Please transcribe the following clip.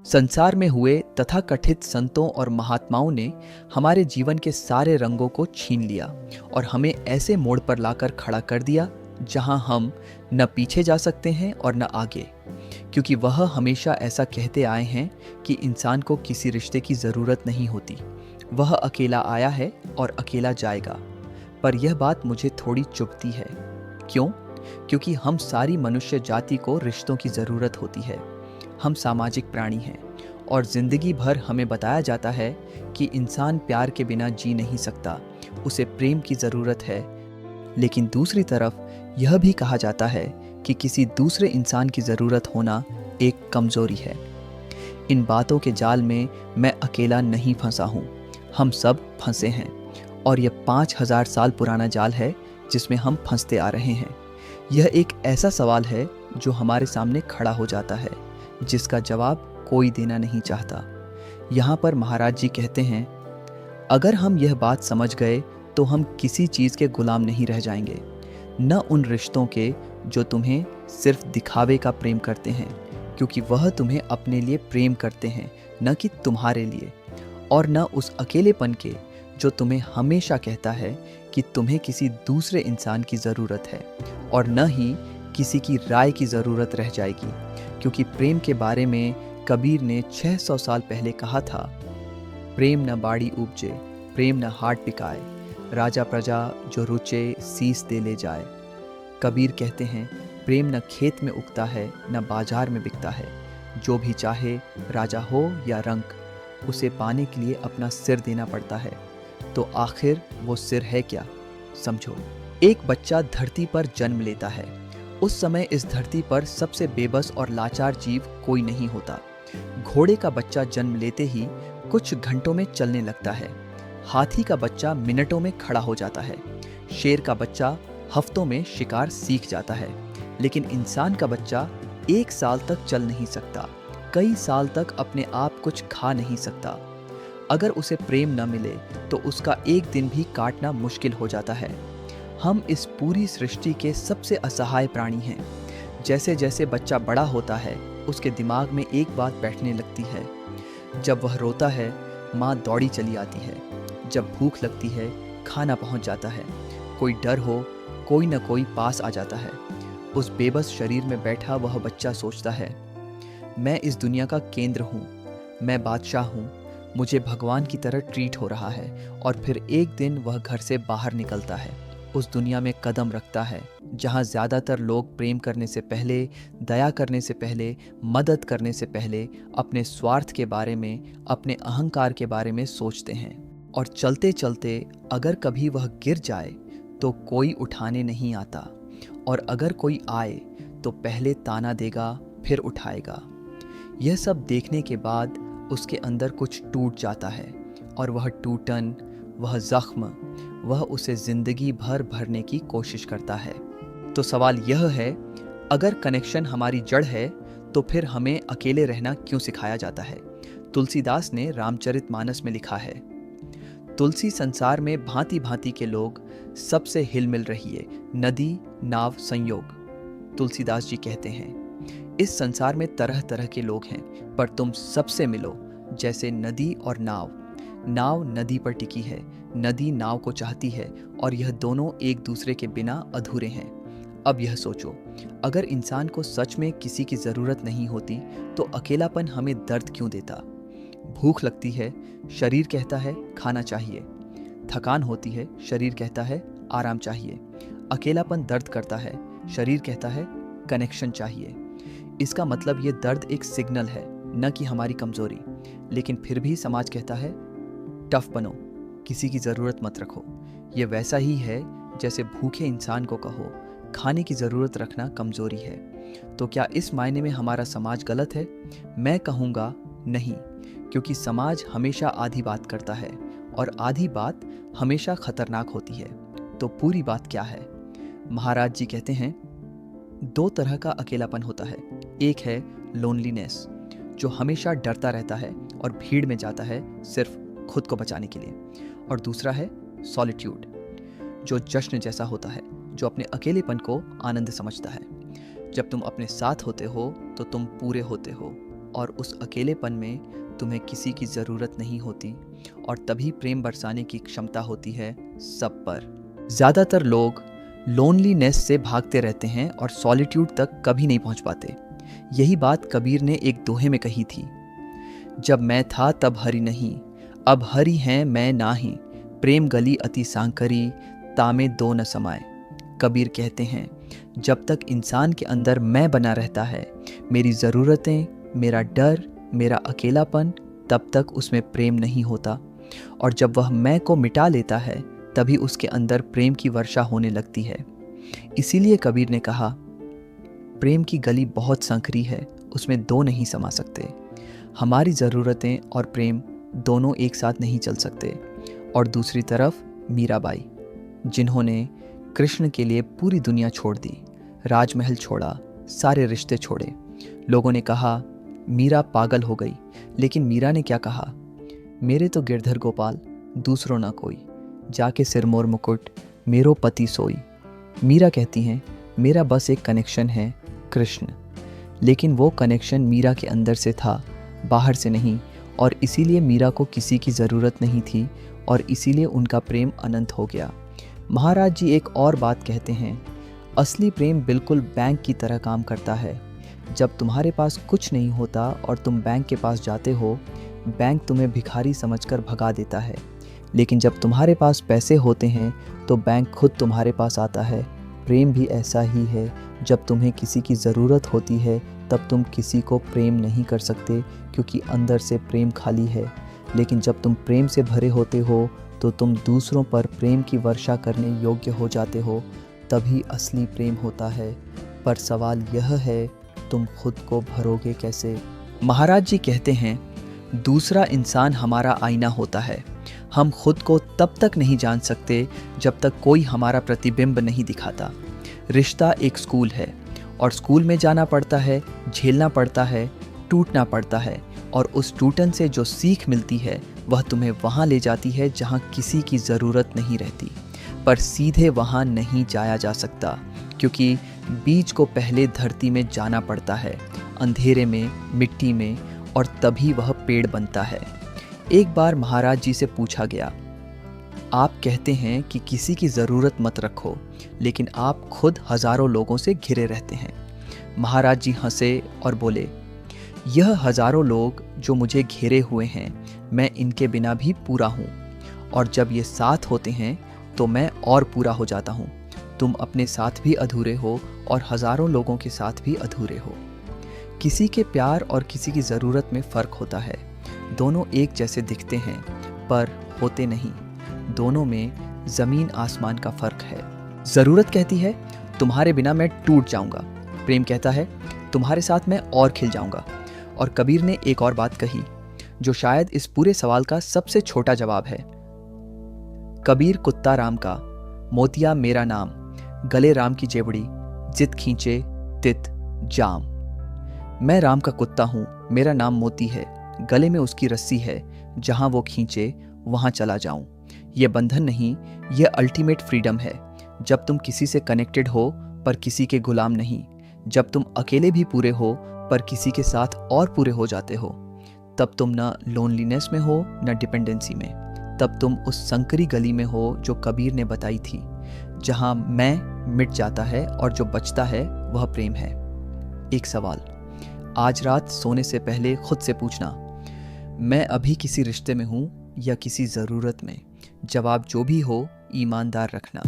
संसार में हुए तथाकथित संतों और महात्माओं ने हमारे जीवन के सारे रंगों को छीन लिया और हमें ऐसे मोड़ पर लाकर खड़ा कर दिया जहां हम न पीछे जा सकते हैं और न आगे, क्योंकि वह हमेशा ऐसा कहते आए हैं कि इंसान को किसी रिश्ते की ज़रूरत नहीं होती। वह अकेला आया है और अकेला जाएगा। पर यह बात मुझे थोड़ी चुभती है। क्यों? क्योंकि हम सारी मनुष्य जाति को रिश्तों की ज़रूरत होती है। हम सामाजिक प्राणी हैं और ज़िंदगी भर हमें बताया जाता है कि इंसान प्यार के बिना जी नहीं सकता, उसे प्रेम की ज़रूरत है। लेकिन दूसरी तरफ यह भी कहा जाता है कि किसी दूसरे इंसान की ज़रूरत होना एक कमज़ोरी है। इन बातों के जाल में मैं अकेला नहीं फंसा हूँ, हम सब फंसे हैं और यह 5000 साल पुराना जाल है जिसमें हम फंसते आ रहे हैं। यह एक ऐसा सवाल है जो हमारे सामने खड़ा हो जाता है, जिसका जवाब कोई देना नहीं चाहता। यहाँ पर महाराज जी कहते हैं, अगर हम यह बात समझ गए तो हम किसी चीज़ के गुलाम नहीं रह जाएंगे, न उन रिश्तों के जो तुम्हें सिर्फ दिखावे का प्रेम करते हैं, क्योंकि वह तुम्हें अपने लिए प्रेम करते हैं, न कि तुम्हारे लिए, और न उस अकेलेपन के जो तुम्हें हमेशा कहता है कि तुम्हें किसी दूसरे इंसान की ज़रूरत है, और न ही किसी की राय की ज़रूरत रह जाएगी। क्योंकि प्रेम के बारे में कबीर ने 600 साल पहले कहा था, प्रेम न बाड़ी उपजे, प्रेम न हाट पिकाए, राजा प्रजा जो रुचे सीस दे ले जाए। कबीर कहते हैं, प्रेम न खेत में उगता है न बाजार में बिकता है। जो भी चाहे, राजा हो या रंक, उसे पाने के लिए अपना सिर देना पड़ता है। तो आखिर वो सिर है क्या? समझो, एक बच्चा धरती पर जन्म लेता है। उस समय इस धरती पर सबसे बेबस और लाचार जीव कोई नहीं होता। घोड़े का बच्चा जन्म लेते ही कुछ घंटों में चलने लगता है। हाथी का बच्चा मिनटों में खड़ा हो जाता है। शेर का बच्चा हफ्तों में शिकार सीख जाता है। लेकिन इंसान का बच्चा 1 साल तक चल नहीं सकता, कई साल तक अपने आप कुछ खा नहीं सकता। अगर उसे प्रेम न मिले तो उसका एक दिन भी काटना मुश्किल हो जाता है। हम इस पूरी सृष्टि के सबसे असहाय प्राणी हैं। जैसे जैसे बच्चा बड़ा होता है, उसके दिमाग में एक बात बैठने लगती है। जब वह रोता है, माँ दौड़ी चली आती है। जब भूख लगती है, खाना पहुँच जाता है। कोई डर हो, कोई न कोई पास आ जाता है। उस बेबस शरीर में बैठा वह बच्चा सोचता है, मैं इस दुनिया का केंद्र हूँ, मैं बादशाह हूँ, मुझे भगवान की तरह ट्रीट हो रहा है। और फिर एक दिन वह घर से बाहर निकलता है, उस दुनिया में कदम रखता है जहाँ ज़्यादातर लोग प्रेम करने से पहले, दया करने से पहले, मदद करने से पहले अपने स्वार्थ के बारे में, अपने अहंकार के बारे में सोचते हैं। और चलते चलते अगर कभी वह गिर जाए तो कोई उठाने नहीं आता, और अगर कोई आए तो पहले ताना देगा, फिर उठाएगा। यह सब देखने के बाद उसके अंदर कुछ टूट जाता है, और वह टूटन, वह जख्म, वह उसे जिंदगी भर भरने की कोशिश करता है। तो सवाल यह है, अगर कनेक्शन हमारी जड़ है तो फिर हमें अकेले रहना क्यों सिखाया जाता है? तुलसीदास ने रामचरितमानस में लिखा है, तुलसी संसार में भांति भांति के लोग, सबसे हिल मिल रहिए, नदी नाव संयोग। तुलसीदास जी कहते हैं, इस संसार में तरह तरह के लोग हैं, पर तुम सबसे मिलो जैसे नदी और नाव। नाव नदी पर टिकी है, नदी नाव को चाहती है, और यह दोनों एक दूसरे के बिना अधूरे हैं। अब यह सोचो, अगर इंसान को सच में किसी की ज़रूरत नहीं होती तो अकेलापन हमें दर्द क्यों देता? भूख लगती है, शरीर कहता है खाना चाहिए। थकान होती है, शरीर कहता है आराम चाहिए। अकेलापन दर्द करता है, शरीर कहता है कनेक्शन चाहिए। इसका मतलब ये दर्द एक सिग्नल है, न कि हमारी कमज़ोरी। लेकिन फिर भी समाज कहता है टफ बनो, किसी की ज़रूरत मत रखो। ये वैसा ही है जैसे भूखे इंसान को कहो खाने की ज़रूरत रखना कमज़ोरी है। तो क्या इस मायने में हमारा समाज गलत है? मैं कहूँगा नहीं, क्योंकि समाज हमेशा आधी बात करता है और आधी बात हमेशा खतरनाक होती है। तो पूरी बात क्या है? महाराज जी कहते हैं, 2 तरह का अकेलापन होता है। एक है लोनलीनेस, जो हमेशा डरता रहता है और भीड़ में जाता है सिर्फ खुद को बचाने के लिए। और दूसरा है सॉलिट्यूड, जो जश्न जैसा होता है, जो अपने अकेलेपन को आनंद समझता है। जब तुम अपने साथ होते हो तो तुम पूरे होते हो, और उस अकेलेपन में तुम्हें किसी की ज़रूरत नहीं होती, और तभी प्रेम बरसाने की क्षमता होती है सब पर। ज़्यादातर लोग लोनलीनेस से भागते रहते हैं और सॉलिट्यूड तक कभी नहीं पहुंच पाते। यही बात कबीर ने एक दोहे में कही थी, जब मैं था तब हरि नहीं, अब हरि हैं मैं नाही, प्रेम गली अति सांकरी, तामे दो न समाए। कबीर कहते हैं, जब तक इंसान के अंदर मैं बना रहता है, मेरी ज़रूरतें, मेरा डर, मेरा अकेलापन, तब तक उसमें प्रेम नहीं होता। और जब वह मैं को मिटा लेता है, तभी उसके अंदर प्रेम की वर्षा होने लगती है। इसीलिए कबीर ने कहा, प्रेम की गली बहुत संकरी है, उसमें दो नहीं समा सकते। हमारी ज़रूरतें और प्रेम दोनों एक साथ नहीं चल सकते। और दूसरी तरफ मीराबाई, जिन्होंने कृष्ण के लिए पूरी दुनिया छोड़ दी, राजमहल छोड़ा, सारे रिश्ते छोड़े। लोगों ने कहा मीरा पागल हो गई, लेकिन मीरा ने क्या कहा, मेरे तो गिरधर गोपाल, दूसरों ना कोई, जाके सिरमौर मुकुट मेरो पति सोई। मीरा कहती हैं, मेरा बस एक कनेक्शन है, कृष्ण। लेकिन वो कनेक्शन मीरा के अंदर से था, बाहर से नहीं, और इसीलिए मीरा को किसी की ज़रूरत नहीं थी, और इसीलिए उनका प्रेम अनंत हो गया। महाराज जी एक और बात कहते हैं, असली प्रेम बिल्कुल बैंक की तरह काम करता है। जब तुम्हारे पास कुछ नहीं होता और तुम बैंक के पास जाते हो, बैंक तुम्हें भिखारी समझकर भगा देता है। लेकिन जब तुम्हारे पास पैसे होते हैं तो बैंक खुद तुम्हारे पास आता है। प्रेम भी ऐसा ही है, जब तुम्हें किसी की ज़रूरत होती है तब तुम किसी को प्रेम नहीं कर सकते, क्योंकि अंदर से प्रेम खाली है। लेकिन जब तुम प्रेम से भरे होते हो तो तुम दूसरों पर प्रेम की वर्षा करने योग्य हो जाते हो, तभी असली प्रेम होता है। पर सवाल यह है, तुम खुद को भरोगे कैसे? महाराज जी कहते हैं, दूसरा इंसान हमारा आईना होता है। हम खुद को तब तक नहीं जान सकते जब तक कोई हमारा प्रतिबिंब नहीं दिखाता। रिश्ता एक स्कूल है, और स्कूल में जाना पड़ता है, झेलना पड़ता है, टूटना पड़ता है, और उस टूटन से जो सीख मिलती है वह तुम्हें वहाँ ले जाती है जहाँ किसी की ज़रूरत नहीं रहती। पर सीधे वहाँ नहीं जाया जा सकता, क्योंकि बीज को पहले धरती में जाना पड़ता है, अंधेरे में, मिट्टी में, और तभी वह पेड़ बनता है। एक बार महाराज जी से पूछा गया, आप कहते हैं कि किसी की ज़रूरत मत रखो, लेकिन आप खुद हज़ारों लोगों से घिरे रहते हैं। महाराज जी हंसे और बोले, यह हज़ारों लोग जो मुझे घेरे हुए हैं, मैं इनके बिना भी पूरा हूँ, और जब ये साथ होते हैं तो मैं और पूरा हो जाता हूँ। तुम अपने साथ भी अधूरे हो और हज़ारों लोगों के साथ भी अधूरे हो। किसी के प्यार और किसी की ज़रूरत में फ़र्क होता है। दोनों एक जैसे दिखते हैं पर होते नहीं। दोनों में ज़मीन आसमान का फ़र्क है। ज़रूरत कहती है, तुम्हारे बिना मैं टूट जाऊंगा। प्रेम कहता है, तुम्हारे साथ मैं और खिल जाऊंगा। और कबीर ने एक और बात कही, जो शायद इस पूरे सवाल का सबसे छोटा जवाब है। कबीर कुत्ता राम का, मोतिया मेरा नाम, गले राम की जेबड़ी, जित खींचे तित जाम। मैं राम का कुत्ता हूँ, मेरा नाम मोती है, गले में उसकी रस्सी है, जहाँ वो खींचे वहाँ चला जाऊँ। ये बंधन नहीं, ये अल्टीमेट फ्रीडम है। जब तुम किसी से कनेक्टेड हो पर किसी के गुलाम नहीं, जब तुम अकेले भी पूरे हो पर किसी के साथ और पूरे हो जाते हो, तब तुम न लोनलीनेस में हो न डिपेंडेंसी में। तब तुम उस संकरी गली में हो जो कबीर ने बताई थी, जहाँ मैं मिट जाता है और जो बचता है वह प्रेम है। एक सवाल, आज रात सोने से पहले खुद से पूछना, मैं अभी किसी रिश्ते में हूँ या किसी ज़रूरत में? जवाब जो भी हो, ईमानदार रखना।